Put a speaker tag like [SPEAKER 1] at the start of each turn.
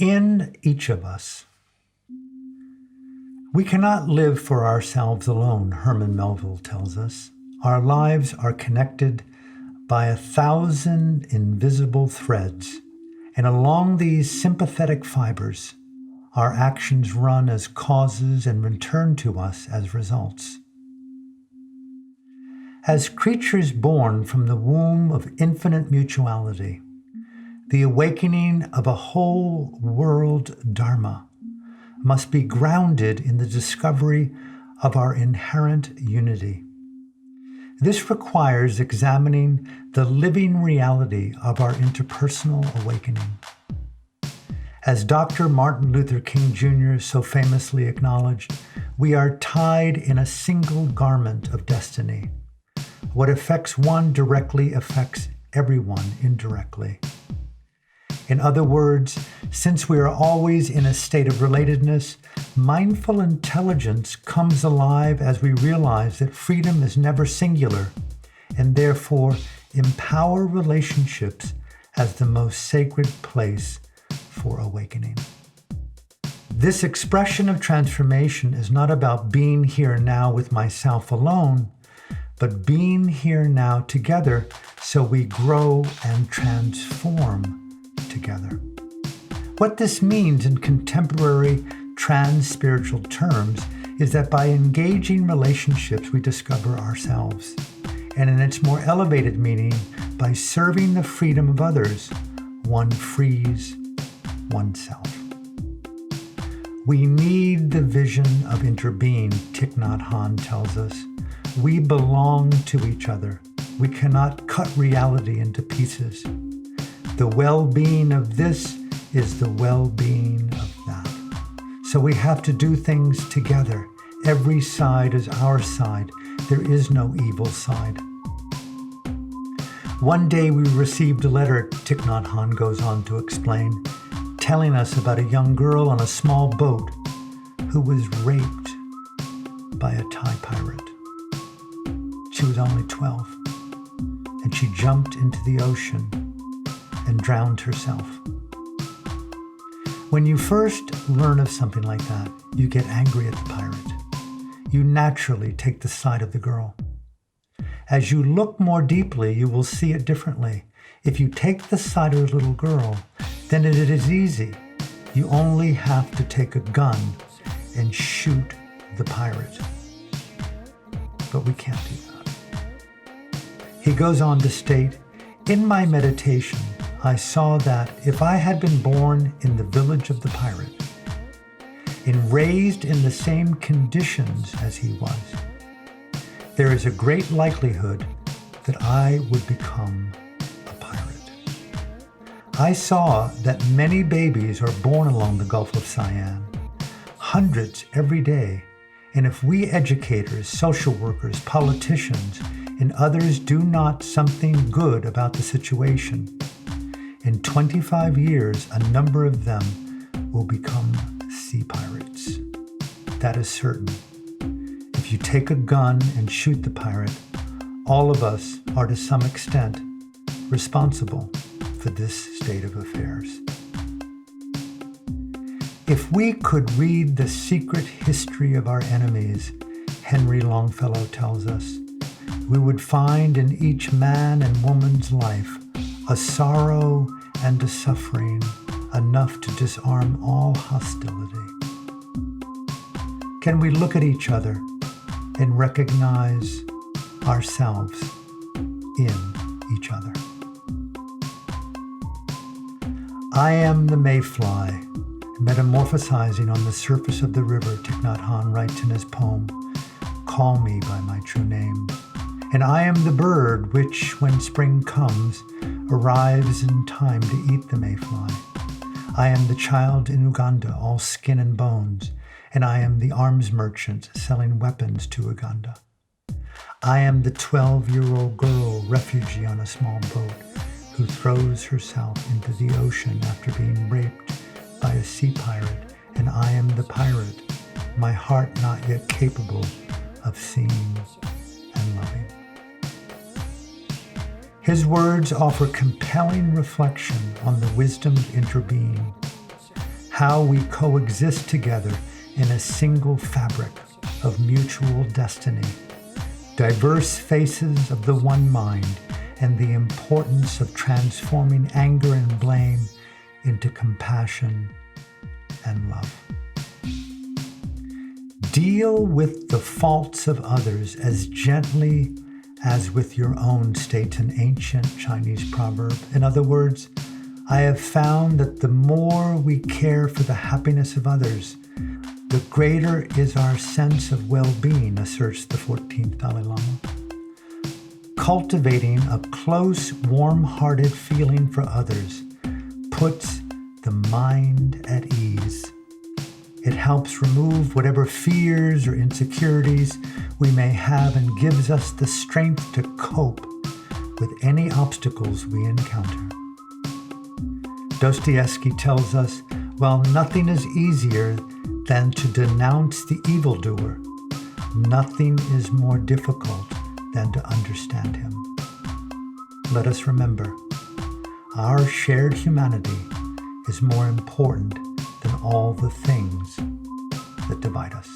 [SPEAKER 1] in each of us. We cannot live for ourselves alone, Herman Melville tells us. Our lives are connected by 1,000 invisible threads, and along these sympathetic fibers, our actions run as causes and return to us as results. As creatures born from the womb of infinite mutuality, the awakening of a whole world Dharma must be grounded in the discovery of our inherent unity. This requires examining the living reality of our interpersonal awakening. As Dr. Martin Luther King Jr. so famously acknowledged, we are tied in a single garment of destiny. What affects one directly affects everyone indirectly. In other words, since we are always in a state of relatedness, mindful intelligence comes alive as we realize that freedom is never singular, and therefore empower relationships as the most sacred place for awakening. This expression of transformation is not about being here now with myself alone, but being here now together so we grow and transform together. What this means in contemporary trans-spiritual terms is that by engaging relationships, we discover ourselves. And in its more elevated meaning, by serving the freedom of others, one frees oneself. We need the vision of interbeing, Thich Nhat Hanh tells us. We belong to each other. We cannot cut reality into pieces. The well-being of this is the well-being of that. So we have to do things together. Every side is our side. There is no evil side. One day we received a letter, Thich Nhat Hanh goes on to explain, telling us about a young girl on a small boat who was raped by a Thai pirate. She was only 12, and she jumped into the ocean and drowned herself. When you first learn of something like that, you get angry at the pirate. You naturally take the side of the girl. As you look more deeply, you will see it differently. If you take the side of the little girl, then it is easy. You only have to take a gun and shoot the pirate. But we can't do that. He goes on to state, in my meditation, I saw that if I had been born in the village of the pirate and raised in the same conditions as he was, there is a great likelihood that I would become a pirate. I saw that many babies are born along the Gulf of Siam, hundreds every day, and if we educators, social workers, politicians, and others do not something good about the situation, in 25 years, a number of them will become sea pirates. That is certain. If you take a gun and shoot the pirate, all of us are to some extent responsible for this state of affairs. If we could read the secret history of our enemies, Henry Longfellow tells us, we would find in each man and woman's life a sorrow and a suffering enough to disarm all hostility. Can we look at each other and recognize ourselves in each other? I am the mayfly, metamorphosizing on the surface of the river, Thich Nhat Hanh writes in his poem, Call Me by My True Name. And I am the bird which, when spring comes, arrives in time to eat the mayfly. I am the child in Uganda, all skin and bones, and I am the arms merchant selling weapons to Uganda. I am the 12-year-old girl, refugee on a small boat, who throws herself into the ocean after being raped by a sea pirate, and I am the pirate, my heart not yet capable of seeing and loving. His words offer compelling reflection on the wisdom of interbeing. how we coexist together in a single fabric of mutual destiny, diverse faces of the one mind, and the importance of transforming anger and blame into compassion and love. Deal with the faults of others as gently as with your own, states an ancient Chinese proverb. In other words, I have found that the more we care for the happiness of others, the greater is our sense of well-being, asserts the 14th Dalai Lama. Cultivating a close, warm-hearted feeling for others puts the mind at ease. It helps remove whatever fears or insecurities we may have and gives us the strength to cope with any obstacles we encounter. Dostoevsky tells us, while nothing is easier than to denounce the evildoer, nothing is more difficult than to understand him. Let us remember, our shared humanity is more important than all the things that divide us.